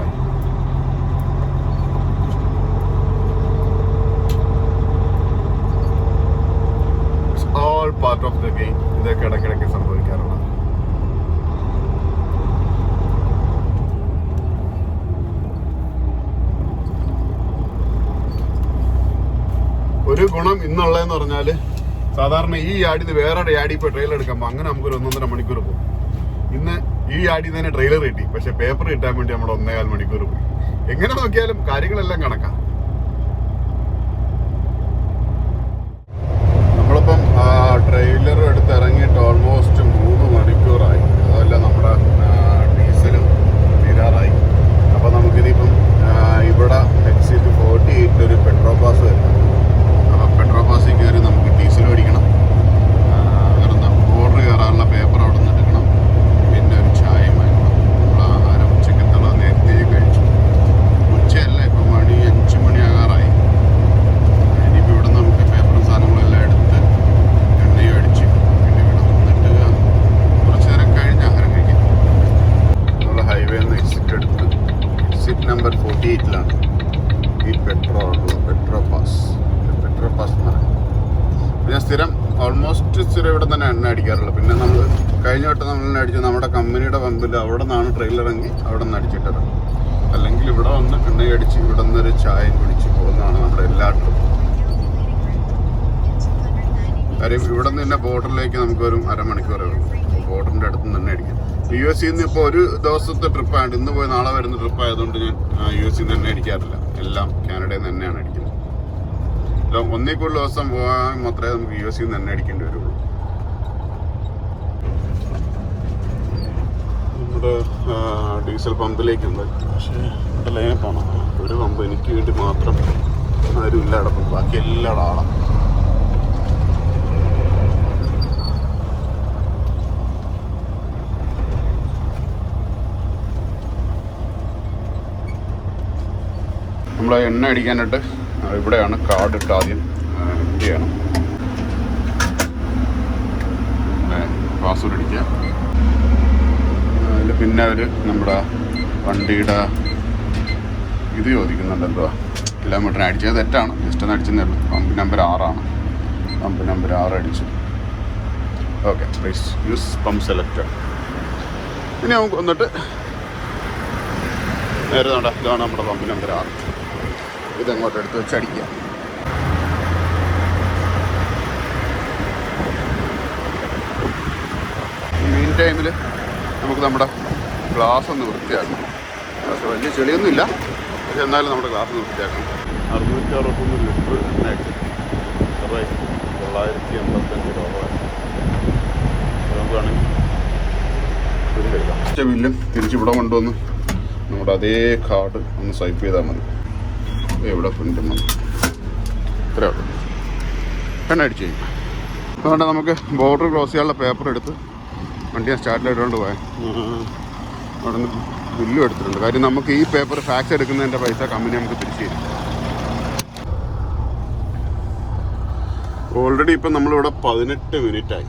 All part of the game. ഇതൊക്കെ ഇടയ്ക്കിടയ്ക്ക് സംഭവിക്കാറുണ്ട്. ഒരു ഗുണം ഇന്നുള്ളതെന്ന് പറഞ്ഞാൽ, സാധാരണ ഈ യാഡിൽ നിന്ന് വേറെ യാഡിൽ പോയി ട്രെയിലർ എടുക്കുമ്പോൾ അങ്ങനെ നമുക്കൊരു 1.5 മണിക്കൂർ പോകും. ഇന്ന് ഈ യാഡിൽ തന്നെ ട്രെയിലർ കിട്ടി, പക്ഷെ പേപ്പർ കിട്ടാൻ വേണ്ടി നമ്മൾ 1.25 മണിക്കൂർ പോയി. എങ്ങനെ നോക്കിയാലും കാര്യങ്ങളെല്ലാം കണക്കാം. നമ്മളിപ്പം ട്രെയിലർ എടുത്ത് ഇറങ്ങിയിട്ട് ഓൾമോസ്റ്റ് 3 മണിക്കൂറായി. അതല്ല നമ്മുടെ ഡീസലും തീരാറായി. അപ്പോൾ നമുക്കിനിപ്പം ഇവിടെ എക്സിറ്റ് 48 ഒരു പെട്രോൾ പാസ് വരുന്നുണ്ട്. പെട്രോൾ പാസിൽ കയറി നമുക്ക് ഡീസൽ മേടിക്കണം. വേറെന്താ, ഓർഡർ കയറാനുള്ള പേപ്പർ അവിടെ നിന്ന് എടുക്കണം. പിന്നെ ഒരു ചായ വാങ്ങിക്കണം. നമ്മൾ ആഹാരം ഉച്ചയ്ക്കെത്തുള്ള നേരത്തെ കഴിച്ചു. ഉച്ചയല്ല, ഇപ്പം മണി 5 മണിയാകാറായി. ഇനിയിപ്പോൾ ഇവിടെ നമുക്ക് പേപ്പറും സാധനങ്ങളെല്ലാം എടുത്ത് എണ്ണയും അടിച്ച് പിന്നെ ഇവിടെ വന്നിട്ട് കുറച്ച് നേരം കഴിഞ്ഞ് ആഹാരം കഴിക്കാം. നമ്മൾ ഹൈവേ നിന്ന് എക്സിറ്റ് എടുത്ത് എക്സിറ്റ് നമ്പർ 48ലാണ് ഈ പെട്രോൾ പാസ്. ഞാൻ സ്ഥിരം ഇവിടെ തന്നെ എണ്ണ അടിക്കാറുള്ളൂ. പിന്നെ നമ്മൾ കഴിഞ്ഞ വട്ടം നമ്മൾ എണ്ണ അടിച്ചു നമ്മുടെ കമ്പനിയുടെ പമ്പിൽ. അവിടെ നിന്നാണ് ട്രെയിലർ എങ്കിൽ അവിടെ നിന്ന് അടിച്ചിട്ടത്. അല്ലെങ്കിൽ ഇവിടെ വന്ന് എണ്ണ അടിച്ച് ഇവിടെ നിന്നൊരു ചായയും കുടിച്ച് പോകുന്നതാണ് നമ്മുടെ എല്ലാ ട്രിപ്പും. കാര്യം ഇവിടെ നിന്ന് തന്നെ ബോർഡറിലേക്ക് നമുക്കൊരു അരമണിക്കൂറേ ഉള്ളൂ. അപ്പോൾ ബോർഡറിൻ്റെ അടുത്ത് നിന്ന് തന്നെ അടിക്കും. US നിന്ന് ഇപ്പോൾ ഒരു ദിവസത്തെ ട്രിപ്പായതുകൊണ്ട്, ഇന്ന് പോയി നാളെ വരുന്ന ട്രിപ്പായതുകൊണ്ട് ഞാൻ US നിന്ന് തന്നെ അടിക്കാറില്ല. എല്ലാം കാനഡയിൽ നിന്ന് തന്നെയാണ് അടിക്കുന്നത്. ഒന്നേ കൂടുതൽ ദിവസം പോകാൻ മാത്രമേ നമുക്ക് US നിന്ന് തന്നെ അടിക്കേണ്ടി വരുള്ളൂ. നമ്മുടെ ഡീസൽ പമ്പിലേക്കുണ്ട്. പക്ഷേ ഇവിടെ ലൈനിൽ പോകണം. ഒരു പമ്പ് എനിക്ക് വേണ്ടി മാത്രം ആരും ഇല്ല അടപ്പം. ബാക്കി എല്ലായിടും ആളാണ്. നമ്മൾ എണ്ണ അടിക്കാനായിട്ട് ഇവിടെയാണ് കാർഡ് ഇട്ട് ആദ്യം എൻട്രി ചെയ്യണം. പിന്നെ പാസ്വേഡ് അടിക്കുക. അതിൽ പിന്നെ അവർ നമ്മുടെ വണ്ടിയുടെ ഇത് ചോദിക്കുന്നുണ്ട്, എന്തുവാ കിലോമീറ്ററിന് അടിച്ചത് തെറ്റാണ്, ജസ്റ്റ് ഒന്ന് അടിച്ചതേ ഉള്ളൂ. പമ്പ് നമ്പർ 6 പമ്പ് നമ്പർ 6 അടിച്ചു. Okay, please use pump selector. ഇനി നമുക്ക് വന്നിട്ട് നേരെ നോണ്ട, ഇതാണ് നമ്മുടെ പമ്പ് നമ്പർ 6. ഇതങ്ങോട്ട് എടുത്ത് വെച്ച് അടിക്കുക. മീൻ ടൈമിൽ നമുക്ക് നമ്മുടെ ഗ്ലാസ് ഒന്ന് വൃത്തിയാക്കണം. പക്ഷെ വലിയ ചെളിയൊന്നുമില്ല, പക്ഷെ എന്നാലും നമ്മുടെ ഗ്ലാസ് ഒന്ന് വൃത്തിയാക്കണം. 663 ലിറ്റർ എണ്ണയായിട്ട് 985 രൂപ നമുക്ക് വേണമെങ്കിൽ ബില്ലും തിരിച്ചിവിടെ കൊണ്ടുവന്ന് നമ്മുടെ അതേ കാർഡ് ഒന്ന് സ്വൈപ്പ് ചെയ്താൽ മതി. എവിടെ പ്രിൻ്റ് മതി, ഇത്രയേ ഉള്ളൂ. എണ്ണ അടിച്ച് കഴിഞ്ഞു. അതുകൊണ്ട് നമുക്ക് ബോർഡർ ക്ലോസ് ചെയ്യാനുള്ള പേപ്പർ എടുത്ത് വണ്ടി ഞാൻ സ്റ്റാർട്ടിലിട്ടുകൊണ്ട് പോയാൽ അവിടെ നിന്ന് ബില്ലും എടുത്തിട്ടുണ്ട്. കാര്യം നമുക്ക് ഈ പേപ്പർ ഫാക്സ് എടുക്കുന്നതിൻ്റെ പൈസ കമ്പനി നമുക്ക് തിരിച്ചു തരും. ഓൾറെഡി ഇപ്പം നമ്മളിവിടെ 18 മിനിറ്റായി.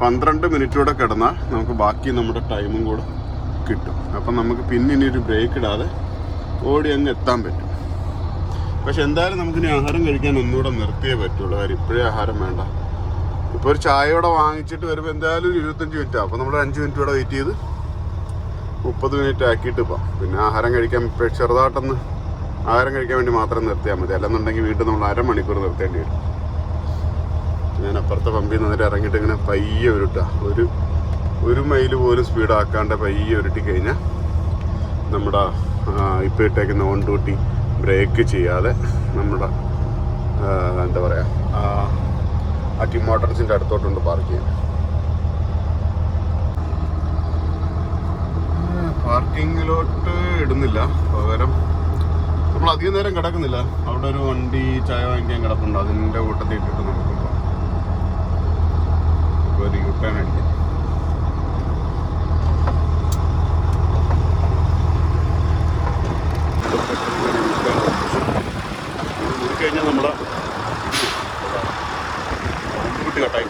12 മിനിറ്റ് കൂടെ കിടന്നാൽ നമുക്ക് ബാക്കി നമ്മുടെ ടൈമും കൂടെ കിട്ടും. അപ്പം നമുക്ക് പിന്നെ ഇനി ഒരു ബ്രേക്ക് ഇടാതെ ഓടി അങ്ങ് എത്താൻ പറ്റും. പക്ഷെ എന്തായാലും നമുക്കിനി ആഹാരം കഴിക്കാൻ ഒന്നുകൂടെ നിർത്തിയേ പറ്റുള്ളൂ. കാര്യം ഇപ്പോഴേ ആഹാരം വേണ്ട. ഇപ്പോൾ ഒരു ചായയോടെ വാങ്ങിച്ചിട്ട് വരുമ്പോൾ എന്തായാലും 25 മിനിറ്റ് ആവും. അപ്പോൾ നമ്മൾ 5 മിനിറ്റ് കൂടെ വെയിറ്റ് ചെയ്ത് 30 മിനിറ്റ് ആക്കിയിട്ട് പോകാം. പിന്നെ ആഹാരം കഴിക്കാൻ ഇപ്പോൾ ചെറുതായിട്ടൊന്ന് ആഹാരം കഴിക്കാൻ വേണ്ടി മാത്രം നിർത്തിയാൽ മതി. അല്ലെന്നുണ്ടെങ്കിൽ വീട്ടിൽ നമ്മൾ അരമണിക്കൂർ നിർത്തേണ്ടി വരും. ഞാൻ അപ്പുറത്തെ പമ്പിൽ നിന്നിട്ട് ഇറങ്ങിയിട്ട് ഇങ്ങനെ പയ്യെ ഉരുട്ടാ, ഒരു മൈൽ പോലും സ്പീഡാക്കാണ്ട് പയ്യെ ഉരുട്ടി കഴിഞ്ഞാൽ നമ്മുടെ ഇപ്പോൾ ഇട്ടേക്കുന്ന ഓൺ ഡ്യൂട്ടി ബ്രേക്ക് ചെയ്യാതെ നമ്മുടെ എന്താ പറയുക ആ ടി മോട്ടോർസിൻ്റെ അടുത്തോട്ടുണ്ട് പാർക്ക് ചെയ്യാൻ. പാർക്കിങ്ങിലോട്ട് ഇടുന്നില്ല, പകരം നമ്മൾ അധികം നേരം കിടക്കുന്നില്ല. അവിടെ ഒരു വണ്ടി ചായ വാങ്ങിക്കാൻ കിടപ്പുണ്ട്, അതിൻ്റെ കൂട്ടത്തിൽ ഇട്ടിട്ട് നമുക്ക് ഒരു യൂട്ടേൺ അടിക്കാം. കഴിഞ്ഞാൽ നമ്മുടെ കുട്ടി കട്ടായി.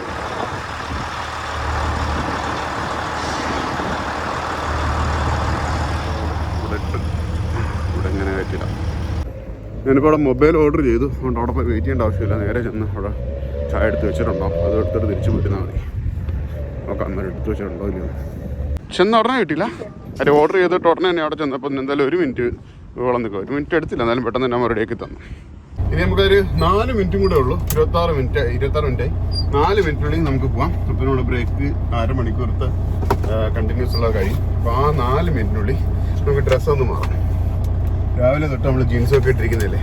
ഇവിടെ ഇങ്ങനെ കയറ്റിയിടാം. ഞാനിപ്പോൾ അവിടെ മൊബൈൽ ഓർഡർ ചെയ്തു, അതുകൊണ്ട് അവിടെ പോയി വെയിറ്റ് ചെയ്യേണ്ട ആവശ്യമില്ല. നേരെ ചെന്ന് അവിടെ ചായ എടുത്ത് വെച്ചിട്ടുണ്ടോ, അത് എടുത്തിട്ട് തിരിച്ച് വിട്ടുന്നാൽ മതി. നോക്കാം അന്നേരം എടുത്ത് വെച്ചിട്ടുണ്ടോ ഇല്ലയോ. ചെന്ന് ഉടനെ കിട്ടിയില്ല. അത് ഓർഡർ ചെയ്തിട്ട് ഉടനെ തന്നെ അവിടെ ചെന്നപ്പോൾ എന്തായാലും 1 മിനിറ്റ് വെള്ളം നിൽക്കുക. 1 മിനിറ്റ് എടുത്തില്ല, എന്നാലും പെട്ടെന്ന് തന്നെ റെഡിയാക്കി തന്നു. ഇനി നമുക്കൊരു 4 മിനിറ്റും കൂടെ ഉള്ളൂ. 26 മിനിറ്റായി. 4 മിനിറ്റിനുള്ളിൽ നമുക്ക് പോകാം. അപ്പോൾ നമ്മുടെ ബ്രേക്ക് അരമണിക്കൂറത്തെ കണ്ടിന്യൂസ് ഉള്ള കഴിയും. അപ്പോൾ ആ 4 മിനിറ്റിനുള്ളിൽ നമുക്ക് ഡ്രസ്സൊന്ന് മാറാം. രാവിലെ തൊട്ട് നമ്മൾ ജീൻസൊക്കെ ഇട്ടിരിക്കുന്നില്ലേ,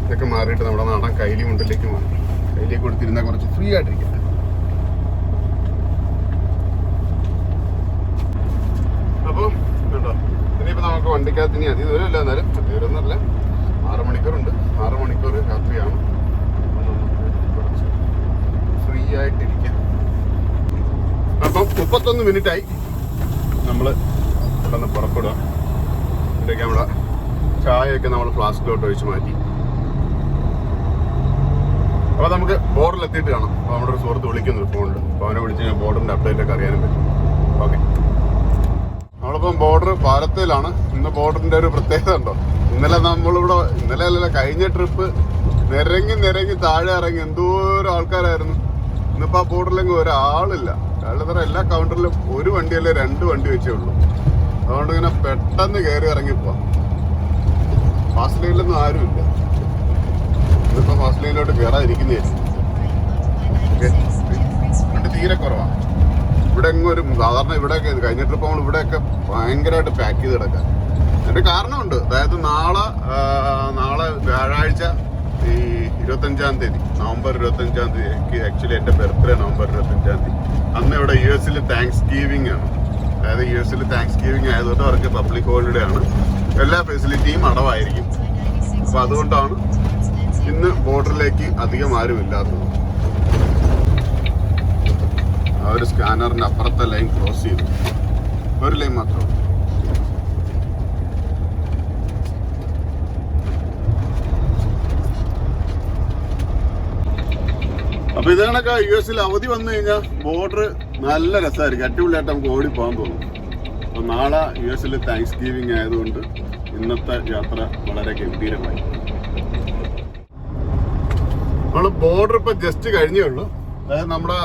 ഇതൊക്കെ മാറിയിട്ട് നമ്മുടെ നാടൻ കൈലി മുണ്ടിലേക്ക് മാറും. കയ്യിലേക്ക് കൊടുത്തിരുന്നാൽ കുറച്ച് ഫ്രീ ആയിട്ടിരിക്കും. അപ്പോൾ കേട്ടോ, ഇനിയിപ്പോൾ നമുക്ക് വണ്ടിക്കകത്ത് ഇനി അതിദൂരമല്ല, എന്നാലും അതിദൂരമൊന്നുമല്ല, 6 മണിക്കൂറുണ്ട്. 6 മണിക്കൂർ രാത്രിയാണ്. കുറച്ച് ഫ്രീ ആയിട്ടിരിക്കാം. അപ്പം 31 മിനിറ്റായി നമ്മൾ ഇവിടെ നിന്ന് പുറപ്പെടുക. ഇവിടേക്ക് നമ്മുടെ ചായയൊക്കെ നമ്മൾ ഫ്ലാസ്കിലോട്ട് ഒഴിച്ച് മാറ്റി. അപ്പോൾ നമുക്ക് ബോർഡിൽ എത്തിയിട്ട് കാണാം. അപ്പോൾ നമ്മുടെ ഒരു സുഹൃത്ത് വിളിക്കുന്നുണ്ട് ഫോണിൽ. അപ്പോൾ അവനെ വിളിച്ച് ഞാൻ ബോർഡിൻ്റെ അപ്ഡേറ്റൊക്കെ അറിയാനും പറ്റും. ഓക്കെ, നമ്മളിപ്പം ബോർഡർ പാലത്തിലാണ്. ഇന്ന് ബോർഡറിൻ്റെ ഒരു പ്രത്യേകത ഉണ്ടോ, ഇന്നലെ അല്ലല്ല കഴിഞ്ഞ ട്രിപ്പ് നിരങ്ങി താഴെ ഇറങ്ങി എന്തോരം ആൾക്കാരായിരുന്നു. ഇന്നിപ്പോൾ ആ ബോർഡറിലെങ്കിൽ ഒരാളില്ല. കാരണം എല്ലാ കൗണ്ടറിലും ഒരു വണ്ടിയല്ലേ 2 വണ്ടി വെച്ചേ ഉള്ളൂ. അതുകൊണ്ട് ഇങ്ങനെ പെട്ടെന്ന് കയറി ഇറങ്ങിപ്പോവാം. ഫാസ്റ്റ് ലൈനിലൊന്നും ആരുമില്ല. ഇന്നിപ്പോൾ ഫാസ്റ്റ് ലൈനിലോട്ട് കയറാതിരിക്കുന്നതായിരിക്കും. ഓക്കെ, വണ്ടി തീരെ കുറവാണ്. ഇവിടെ എങ്ങും ഒരു സാധാരണ ഇവിടെയൊക്കെ കഴിഞ്ഞ ട്രിപ്പ് നമ്മൾ ഇവിടെയൊക്കെ ഭയങ്കരമായിട്ട് പാക്ക് ചെയ്ത് കിടക്കുക. അതിൻ്റെ കാരണമുണ്ട്. അതായത് നാളെ വ്യാഴാഴ്ച ഈ 25-ാം തീയതി, നവംബർ 25-ാം തീയതി, ആക്ച്വലി എൻ്റെ ബർത്ത്ഡേ നവംബർ 25-ാം തീയതി. അന്ന് ഇവിടെ US താങ്ക്സ് ഗിവിംഗ് ആണ്. അതായത് US താങ്ക്സ് ഗിവിംഗ് ആയതുകൊണ്ട് അവർക്ക് പബ്ലിക് ഹോളിഡേ ആണ്. എല്ലാ ഫെസിലിറ്റിയും അടവായിരിക്കും. അപ്പോൾ അതുകൊണ്ടാണ് ഇന്ന് ബോർഡറിലേക്ക് അധികം ആരും ഇല്ലാത്തത്. ആ ഒരു സ്കാനറിൻ്റെ അപ്പുറത്തെ ലൈൻ ക്ലോസ് ചെയ്തു. ഒരു ലൈൻ മാത്രം. അപ്പൊ ഇത് കണക്കാ US അവധി വന്നു കഴിഞ്ഞാൽ ബോർഡർ നല്ല രസമായിരിക്കും, അടിപൊളിയായിട്ട് നമുക്ക് ഓടിപ്പോകാൻ തോന്നും. അപ്പൊ നാളെ US താങ്ക്സ് ഗിവിംഗ് ആയതുകൊണ്ട് ഇന്നത്തെ യാത്ര വളരെ ഗംഭീരമായി. നമ്മള് ബോർഡർ ഇപ്പൊ ജസ്റ്റ് കഴിഞ്ഞേ ഉള്ളൂ. അതായത് നമ്മുടെ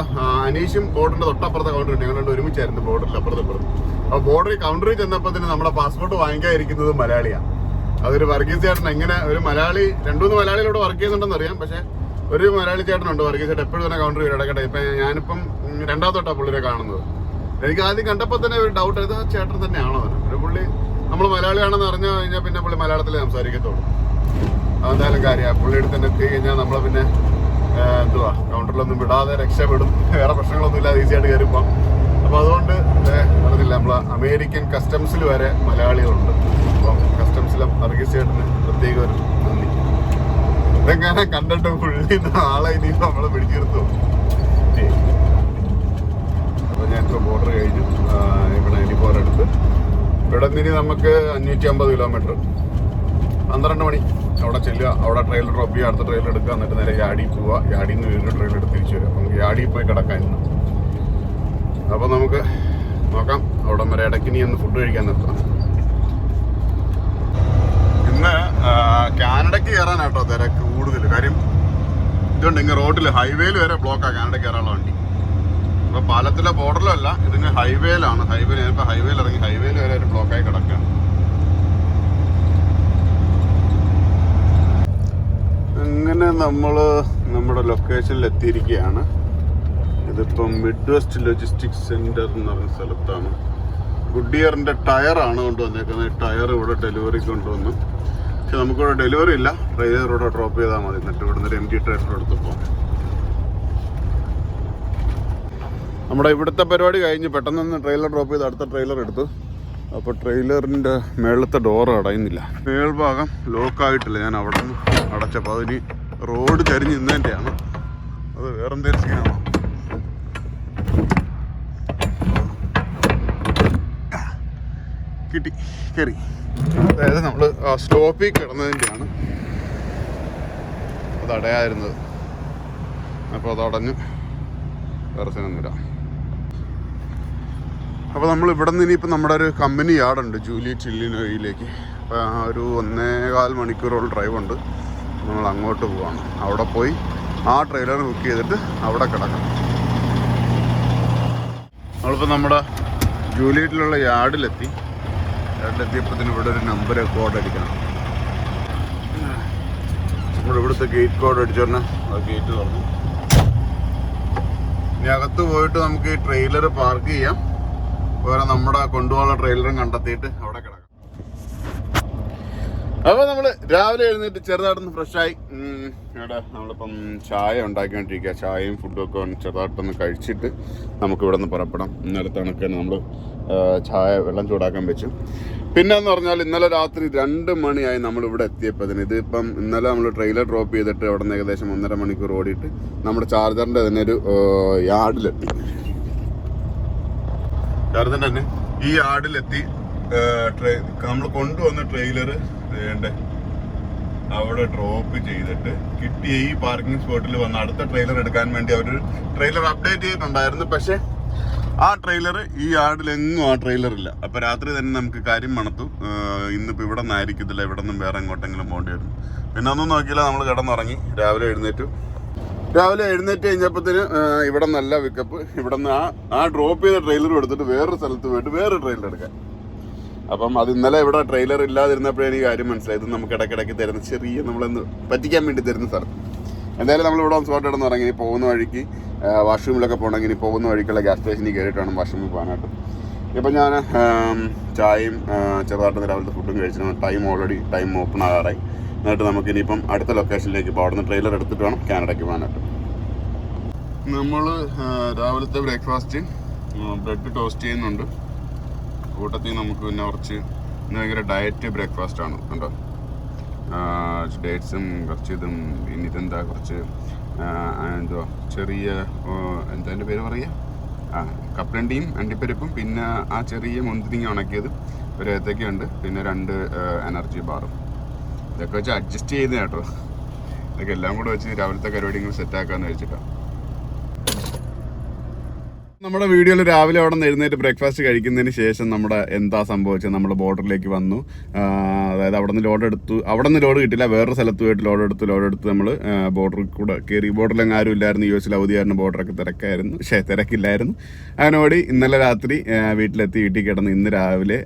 അനീഷും ബോർഡറിന്റെ തൊട്ടപ്പുറത്തെ കൗണ്ടർ ഉണ്ട്, ഞങ്ങൾ ഒരുമിച്ചായിരുന്നു ബോർഡറിൽ അപ്പുറത്തപ്പുറത്ത്. അപ്പൊ ബോർഡറിൽ കൗണ്ടറിൽ ചെന്നപ്പോ തന്നെ നമ്മുടെ പാസ്പോർട്ട് വാങ്ങിക്കാതിരിക്കുന്നത് മലയാളിയാണ്. അതൊരു വർഗീസ് ചേട്ടൻ, എങ്ങനെ ഒരു മലയാളി 2-3 മലയാളികളോട് വർക്ക് ചെയ്യുന്നുണ്ടെന്ന് അറിയാം, പക്ഷെ ഒരു മലയാളി ചേട്ടനുണ്ട് വർഗീസ് ചേട്ടൻ, എപ്പോഴും തന്നെ കൗണ്ടറിൽ ഇടക്കട്ടെ. ഇപ്പൊ ഞാനിപ്പം 2ാമത്തെ തൊട്ടാ പുള്ളിനെ കാണുന്നത്. എനിക്ക് ആദ്യം കണ്ടപ്പോൾ തന്നെ ഒരു ഡൗട്ട്, ഇത് ആ ചേട്ടൻ തന്നെയാണോ ഒരു പുള്ളി. നമ്മൾ മലയാളിയാണെന്ന് അറിഞ്ഞു കഴിഞ്ഞാൽ പിന്നെ പുള്ളി മലയാളത്തിലേ സംസാരിക്കത്തുള്ളൂ. അതെന്തായാലും കാര്യമാണ്. പുള്ളിയുടെ തന്നെ എത്തി കഴിഞ്ഞാൽ നമ്മളെ പിന്നെ എന്തുവാ കൗണ്ടറിലൊന്നും വിടാതെ രക്ഷപ്പെടും, വേറെ പ്രശ്നങ്ങളൊന്നും ഇല്ലാതെ ഈസി ആയിട്ട് കയറിപ്പോം. അപ്പോൾ അതുകൊണ്ട് പറഞ്ഞില്ല, നമ്മൾ അമേരിക്കൻ കസ്റ്റംസിൽ വരെ മലയാളികളുണ്ട്. അപ്പം കസ്റ്റംസിലും വർഗീസ് ചേട്ടന് പ്രത്യേക ഒരു നന്ദി. ഇതെങ്ങനെ കണ്ടിട്ട് പുള്ളി നാളെ ഇനി നമ്മളെ പിടിച്ചു നിർത്തും. അപ്പോൾ ഞാനിപ്പോൾ ബോർഡർ കഴിഞ്ഞു, ഇവിടെ 94 അടുത്ത്. ഇവിടെ നിന്ന് നമുക്ക് 550 കിലോമീറ്റർ, 12 മണി അവിടെ ചെല്ലുക, അവിടെ ട്രെയിലർ ഡ്രോപ്പ് ചെയ്യുക, അടുത്ത ട്രെയിലർ എടുക്കുക, എന്നിട്ട് നേരെ യാടി പോവുക, യാടിയിൽ നിന്ന് വീണ്ടും ട്രെയിലർ എടുത്ത് തിരിച്ചു വരിക. നമുക്ക് യാടിയിൽ പോയി കിടക്കാം ഇന്ന്. അപ്പോൾ നമുക്ക് നോക്കാം, അവിടം വരെ ഇടയ്ക്കിനി ഒന്ന് ഫുഡ് കഴിക്കാൻ നിർത്താം. ഇന്ന് കാനഡയ്ക്ക് കയറാനാട്ടോ തിരക്ക് കൂടുതൽ. കാര്യം ഇതുകൊണ്ട് ഇങ്ങനെ റോഡിൽ ഹൈവേയിൽ വരെ ബ്ലോക്കാണ് കാനഡയ്ക്ക് കയറാനുള്ള വണ്ടി. അപ്പോൾ പാലത്തിലെ ബോർഡറിലല്ല, ഇതിങ്ങനെ ഹൈവേയിലാണ്. ഞാനിപ്പോൾ ഹൈവേയിൽ ഇറങ്ങി, ഹൈവേയിൽ വരെ ഒരു ബ്ലോക്കായി കിടക്കുകയാണ്. അങ്ങനെ നമ്മൾ നമ്മുടെ ലൊക്കേഷനിൽ എത്തിയിരിക്കുകയാണ്. ഇതിപ്പം മിഡ് വെസ്റ്റ് ലോജിസ്റ്റിക്സ് സെൻറ്റർ എന്ന് പറഞ്ഞ സ്ഥലത്താണ്. ഗുഡിയറിൻ്റെ ടയറാണ് കൊണ്ടുവന്നേക്കുന്നത്. ടയർ ഇവിടെ ഡെലിവറിക്ക് കൊണ്ടുവന്നു. പക്ഷെ നമുക്കിവിടെ ഡെലിവറി ഇല്ല, ട്രെയിലർ ഇവിടെ ഡ്രോപ്പ് ചെയ്താൽ മതി. എന്നിട്ട് ഇവിടെ നിന്ന് MT ട്രെയിലർ എടുത്ത് പോകാം. നമ്മുടെ ഇവിടുത്തെ പരിപാടി കഴിഞ്ഞ് പെട്ടെന്ന് ട്രെയിലർ ഡ്രോപ്പ് ചെയ്ത് അടുത്ത ട്രെയിലർ എടുത്തു. അപ്പോൾ ട്രെയിലറിൻ്റെ മേളത്തെ ഡോറ് അടയുന്നില്ല, മേൽഭാഗം ലോക്കായിട്ടില്ല. ഞാൻ അവിടെ നിന്ന് അടച്ചപ്പോൾ അതിന് റോഡ് ചരിഞ്ഞ് നിന്നതിൻ്റെയാണ്. അത് വേറെന്തേലും സീനാണോ? കിട്ടി, കയറി. അതായത് നമ്മൾ സ്റ്റോപ്പിൽ കിടന്നതിൻ്റെയാണ് അത് അടയായിരുന്നത്. അപ്പോൾ അതടഞ്ഞ് വേറെ സീനൊന്നുമില്ല. അപ്പോൾ നമ്മൾ ഇവിടെ നിന്ന് ഇനിയിപ്പോൾ നമ്മുടെ ഒരു കമ്പനി യാർഡുണ്ട് ജൂലിയറ്റ് ഇല്ലിനോയിലേക്ക്. അപ്പോൾ ആ ഒരു 1.25 മണിക്കൂറോളം ഡ്രൈവ് ഉണ്ട്. നമ്മൾ അങ്ങോട്ട് പോവാണ്. അവിടെ പോയി ആ ട്രെയിലർ ബുക്ക് ചെയ്തിട്ട് അവിടെ കിടക്കാം. നമ്മളിപ്പോൾ നമ്മുടെ ജൂലിയറ്റിലുള്ള യാർഡിലെത്തിയപ്പോൾ ഇവിടെ ഒരു നമ്പർ കോഡ് അടിക്കണം. നമ്മളിവിടുത്തെ ഗേറ്റ് കോഡ് അടിച്ചോണ്ട് ആ ഗേറ്റ് തുറന്നു. ഇനി അകത്ത് പോയിട്ട് നമുക്ക് ഈ ട്രെയിലർ പാർക്ക് ചെയ്യാം. വേറെ നമ്മുടെ കൊണ്ടുപോകാനുള്ള ട്രെയിലറും കണ്ടെത്തിയിട്ട് അവിടെ കിടക്കാം. അപ്പോൾ നമ്മൾ രാവിലെ എഴുന്നേറ്റ് ചെറുതായിട്ടൊന്ന് ഫ്രഷായി ഇവിടെ നമ്മളിപ്പം ചായ ഉണ്ടാക്കിക്കൊണ്ടിരിക്കുക. ചായയും ഫുഡും ഒക്കെ ചെറുതായിട്ടൊന്ന് കഴിച്ചിട്ട് നമുക്ക് ഇവിടെ നിന്ന് പുറപ്പെടാം. ഇന്നലെ തണുക്കാൻ നമ്മൾ ചായ വെള്ളം ചൂടാക്കാൻ വെച്ചു. പിന്നെ എന്ന് പറഞ്ഞാൽ ഇന്നലെ രാത്രി 2 മണിയായി നമ്മളിവിടെ എത്തിയപ്പോൾ. ഇതിപ്പം ഇന്നലെ നമ്മൾ ട്രെയിലർ ഡ്രോപ്പ് ചെയ്തിട്ട് അവിടെ നിന്ന് ഏകദേശം 1.5 മണിക്കൂർ ഓടിയിട്ട് നമ്മുടെ ചാർജറിൻ്റെ തന്നെ ഒരു യാർഡിലെത്തി. ചാർജറിൻ്റെ തന്നെ ഈ യാർഡിലെത്തി. നമ്മൾ കൊണ്ടുവന്ന ട്രെയിലർ അവിടെ ഡ്രോപ്പ് ചെയ്തിട്ട് കിട്ടിയ ഈ പാർക്കിംഗ് സ്പോട്ടിൽ വന്ന് അടുത്ത ട്രെയിലർ എടുക്കാൻ വേണ്ടി അവർ ട്രെയിലർ അപ്ഡേറ്റ് ചെയ്തിട്ടുണ്ടായിരുന്നു. പക്ഷേ ആ ട്രെയിലർ ഈ യാർഡിലെങ്ങും ആ ട്രെയിലർ ഇല്ല. അപ്പോൾ രാത്രി തന്നെ നമുക്ക് കാര്യം മണത്തു. ഇന്നിപ്പോൾ ഇവിടെ നിന്നായിരിക്കത്തില്ല, ഇവിടെ നിന്നും വേറെ എങ്ങോട്ടെങ്കിലും പോകേണ്ടി വരും. പിന്നെ ഒന്നും നോക്കിയില്ല, നമ്മൾ കിടന്നുറങ്ങി. രാവിലെ എഴുന്നേറ്റ് കഴിഞ്ഞപ്പോഴത്തേന് ഇവിടെ നല്ല പിക്കപ്പ്. ഇവിടെ നിന്ന് ആ ഡ്രോപ്പ് ചെയ്ത ട്രെയിലർ എടുത്തിട്ട് വേറൊരു സ്ഥലത്ത് പോയിട്ട് വേറെ ട്രെയിലർ എടുക്കാൻ. അപ്പം അത് ഇന്നലെ ഇവിടെ ട്രെയിലർ ഇല്ലാതിരുന്നപ്പോഴേ എനിക്ക് കാര്യം മനസ്സിലായത്. നമുക്ക് ഇടയ്ക്കിടയ്ക്ക് തരുന്ന ചെറിയ നമ്മളൊന്ന് പറ്റിക്കാൻ വേണ്ടി തരുന്ന സ്ഥലം. എന്തായാലും നമ്മളിവിടെ സ്പോട്ട് ഇടന്ന് ഇറങ്ങി. ഇനി പോകുന്ന വഴിക്ക് വാഷ്റൂമിലൊക്കെ പോകണമെങ്കിൽ ഇനി പോകുന്ന വഴിക്കുള്ള ഗ്യാസ് സ്റ്റേഷനിൽ കയറിയിട്ട് വേണം വാഷ്റൂമിൽ പോകാനായിട്ട്. ഇപ്പം ഞാൻ ചായയും ചെറുതായിട്ട് രാവിലത്തെ ഫുഡും കഴിച്ചിരുന്നു. ടൈം ഓപ്പൺ ആകാറായി. എന്നിട്ട് നമുക്ക് ഇനിയിപ്പം അടുത്ത ലൊക്കേഷനിലേക്ക് ഇപ്പോൾ അവിടെ നിന്ന് ട്രെയിലർ എടുത്തിട്ട് വേണം കാനഡയ്ക്ക് പോകാനായിട്ട്. നമ്മൾ രാവിലത്തെ ബ്രേക്ക്ഫാസ്റ്റ് ബ്രെഡ് ടോസ്റ്റ് ചെയ്യുന്നുണ്ട്. കൂട്ടത്തിൽ നമുക്ക് പിന്നെ കുറച്ച് ഭയങ്കര ഡയറ്റ് ബ്രേക്ക്ഫാസ്റ്റാണ് കണ്ടോ. ഡേറ്റ്സും കുറച്ച് ഇതും പിന്നെ ഇതെന്താ കുറച്ച് എന്തുവാ ചെറിയ എന്താ എൻ്റെ പേര് പറയുക, കപ്പലണ്ടിയും അണ്ടിപ്പരിപ്പും പിന്നെ ആ ചെറിയ മുന്തിരിങ്ങ ഉണക്കിയത് ഒരു ഏത്തക്കയുണ്ട്, പിന്നെ 2 എനർജി ബാറും. ഇതൊക്കെ വെച്ച് അഡ്ജസ്റ്റ് ചെയ്യുന്ന കേട്ടോ. ഇതൊക്കെ എല്ലാം കൂടെ വെച്ച് രാവിലത്തെ പരിപാടി ഇങ്ങനെ സെറ്റാക്കാമെന്ന് വെച്ചിട്ടാണ്. നമ്മുടെ വീഡിയോയിൽ രാവിലെ അവിടെ നിന്ന് എഴുന്നേറ്റ് ബ്രേക്ക്ഫാസ്റ്റ് കഴിക്കുന്നതിന് ശേഷം നമ്മുടെ എന്താ സംഭവിച്ചത്, നമ്മുടെ ബോർഡറിലേക്ക് വന്നു. അതായത് അവിടെ നിന്ന് ലോഡ് കിട്ടില്ല, വേറൊരു സ്ഥലത്ത് പോയിട്ട് ലോഡ് എടുത്ത് നമ്മൾ ബോർഡറിൽ കൂടെ കയറി. ബോർഡറിലങ്ങ് ആരും ഇല്ലായിരുന്നു, US അവധിയായിരുന്നു, ബോർഡറൊക്കെ തിരക്കില്ലായിരുന്നു. അതിനോട് ഇന്നലെ രാത്രി വീട്ടിൽ കിടന്ന് ഇന്ന് രാവിലെ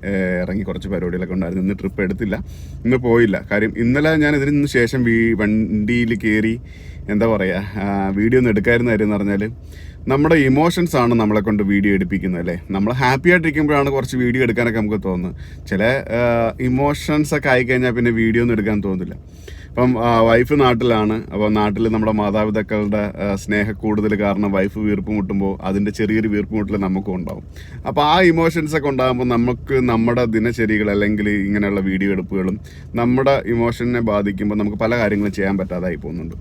ഇറങ്ങി കുറച്ച് പരിപാടികളൊക്കെ ഉണ്ടായിരുന്നു. ഇന്ന് ട്രിപ്പ് എടുത്തില്ല, ഇന്ന് പോയില്ല. കാര്യം ഇന്നലെ ഞാൻ ഇതിന് ശേഷം വണ്ടിയിൽ കയറി എന്താ പറയുക, വീഡിയോ ഒന്നും എടുക്കാതിരുന്ന കാര്യം എന്ന് പറഞ്ഞാൽ നമ്മുടെ ഇമോഷൻസ് ആണ് നമ്മളെ കൊണ്ട് വീഡിയോ എടുപ്പിക്കുന്നത് അല്ലേ. നമ്മൾ ഹാപ്പി ആയിട്ടിരിക്കുമ്പോഴാണ് കുറച്ച് വീഡിയോ എടുക്കാനൊക്കെ നമുക്ക് തോന്നുന്നത്. ചില ഇമോഷൻസ് ഒക്കെ ആയിക്കഴിഞ്ഞാൽ പിന്നെ വീഡിയോ ഒന്നും എടുക്കാൻ തോന്നില്ല. അപ്പം വൈഫ് നാട്ടിലാണ്. അപ്പോൾ നാട്ടിൽ നമ്മുടെ മാതാപിതാക്കളുടെ സ്നേഹ കൂടുതൽ കാരണം വൈഫ് വീർപ്പ് മുട്ടുമ്പോൾ അതിൻ്റെ ചെറിയൊരു വീർപ്പ് മുട്ടൽ നമുക്കും ഉണ്ടാവും. അപ്പോൾ ആ ഇമോഷൻസൊക്കെ ഉണ്ടാകുമ്പോൾ നമുക്ക് നമ്മുടെ ദിനചര്യകൾ അല്ലെങ്കിൽ ഇങ്ങനെയുള്ള വീഡിയോ എടുപ്പുകളും നമ്മുടെ ഇമോഷനെ ബാധിക്കുമ്പോൾ നമുക്ക് പല കാര്യങ്ങളും ചെയ്യാൻ പറ്റാതായി പോകുന്നുണ്ട്.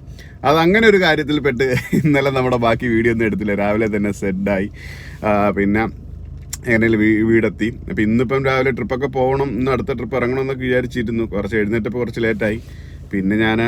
അതങ്ങനെ ഒരു കാര്യത്തിൽപ്പെട്ട് ഇന്നലെ നമ്മുടെ ബാക്കി വീഡിയോ ഒന്നും എടുത്തില്ല. രാവിലെ തന്നെ സെറ്റായി. പിന്നെ എങ്ങനെയും വീടെത്തി. അപ്പം ഇന്നിപ്പം രാവിലെ ട്രിപ്പൊക്കെ പോകണം, ഇന്ന് അടുത്ത ട്രിപ്പ് ഇറങ്ങണമെന്നൊക്കെ വിചാരിച്ചിരുന്നു. കുറച്ച് എഴുന്നേറ്റപ്പോൾ കുറച്ച് ലേറ്റായി. പിന്നെ ഞാൻ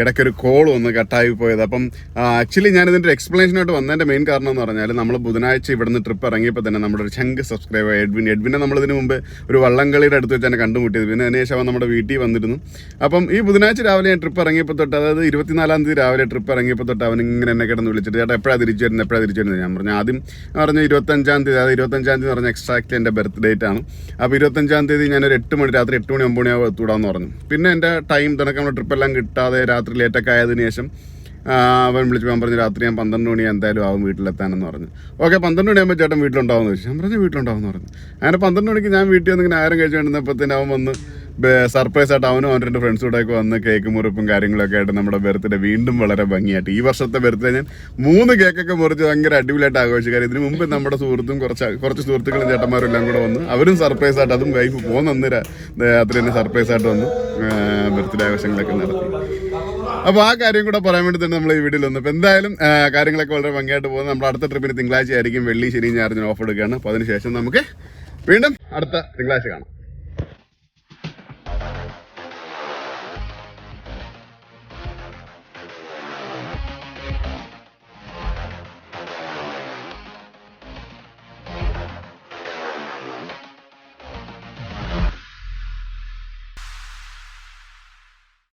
ഇടയ്ക്കൊരു കോൾ വന്ന് കട്ടായി പോയത്. അപ്പം ആക്ച്വലി ഞാനിതിൻ്റെ എക്സ്പ്ലനേഷനായിട്ട് വന്നതിൻ്റെ മെയിൻ കാരണം എന്ന് പറഞ്ഞാൽ നമ്മൾ ബുധനാഴ്ച ഇവിടുന്ന് ട്രിപ്പ് ഇറങ്ങിയപ്പോൾ തന്നെ നമ്മുടെ ഒരു ചങ്ക് സബ്സ്ക്രൈബർ എഡ്വിനെ നമ്മളിതിന് മുമ്പ് ഒരു വള്ളംകളിയുടെ അടുത്ത് വെച്ച് തന്നെ കണ്ടുമുട്ടിയത്. പിന്നെ അതിനുശേഷം അവൻ നമ്മുടെ വീട്ടിൽ വന്നിരുന്നു. അപ്പം ഈ ബുധനാഴ്ച രാവിലെ ഞാൻ ട്രിപ്പ് ഇറങ്ങിയപ്പോൾ തൊട്ട്, അതായത് 24-ാം തീയതി രാവിലെ ട്രിപ്പ് ഇറങ്ങിയപ്പോൾ തൊട്ട് അവൻ ഇങ്ങനെ എന്നെ കിടന്ന് വിളിച്ചിട്ട് ചേട്ടാ എപ്പോഴാണ് തിരിച്ചു വരുന്നത്. ഞാൻ പറഞ്ഞു ആദ്യം പറഞ്ഞു 25-ാം തീയതി, അതായത് 25-ാം തീയതി പറഞ്ഞാൽ എക്സാക്ട്ലി എൻ്റെ ബർത്ത് ഡേറ്റ് ആണ്. അപ്പോൾ 25-ാം തീയതി ഞാനൊരു 8 മണി, രാത്രി 8 മണി 9 മണിയാവും എത്തൂടാന്ന് പറഞ്ഞു. പിന്നെ എൻ്റെ ടൈം തിനക്ക് നമ്മൾ ട്രിപ്പെല്ലാം കിട്ടാതെ രാത്രി ലേറ്റൊക്കെ ആയതിനു ശേഷം അവൻ വിളിച്ചു. ഞാൻ പറഞ്ഞു രാത്രി ഞാൻ 12 മണി എന്തായാലും ആവും വീട്ടിലെത്താനെന്ന് പറഞ്ഞു. ഓക്കെ, 12 മണിയാകുമ്പോൾ ചേട്ടൻ വീട്ടിലുണ്ടാവുമെന്ന് ചോദിച്ചു. ഞാൻ പറഞ്ഞു വീട്ടിലുണ്ടാവുമെന്ന് പറഞ്ഞു. അങ്ങനെ 12 മണിക്ക് ഞാൻ വീട്ടിൽ വന്നിങ്ങനെ ആഹാരം കഴിച്ചു കൊണ്ടിരുന്നപ്പോഴത്തേന് അവൻ വന്ന് സർപ്രൈസ് ആയിട്ട് അവനും അവൻ്റെ 2 ഫ്രണ്ട്സും കൂടെയൊക്കെ വന്ന് കേക്ക് മുറിപ്പും കാര്യങ്ങളൊക്കെ ആയിട്ട് നമ്മുടെ ബർത്ത്ഡേ വീണ്ടും വളരെ ഭംഗിയായിട്ട് ഈ വർഷത്തെ ബർത്ത്ഡേ ഞാൻ 3 കേക്കൊക്കെ മുറിച്ച് ഭയങ്കര അടിപൊളിയായിട്ട് ആഘോഷിച്ചു. കാര്യം ഇതിന് മുമ്പ് നമ്മുടെ സുഹൃത്തും കുറച്ച് സുഹൃത്തുക്കളും ചേട്ടന്മാരും എല്ലാം കൂടെ വന്ന് അവരും സർപ്രൈസ് ആയിട്ട്, അതും വൈഫ് പോകുന്ന രാത്രി തന്നെ സർപ്രൈസ് ആയിട്ട് വന്ന് ബർത്ത്ഡേ ആഘോഷങ്ങളൊക്കെ നടത്തി. അപ്പോൾ ആ കാര്യം കൂടെ പറയാൻ വേണ്ടി തന്നെ നമ്മൾ ഈ വീഡിയോയിൽ വന്നു. അപ്പോൾ എന്തായാലും കാര്യങ്ങളൊക്കെ വളരെ ഭംഗിയായിട്ട് പോകുന്നത്. നമ്മുടെ അടുത്ത ട്രിപ്പിന് തിങ്കളാഴ്ച ആയിരിക്കും. വെള്ളി ശനി ഞായറിന് ഓഫ് എടുക്കുകയാണ്. അപ്പോൾ അതിനുശേഷം നമുക്ക് വീണ്ടും അടുത്ത തിങ്കളാഴ്ച കാണാം.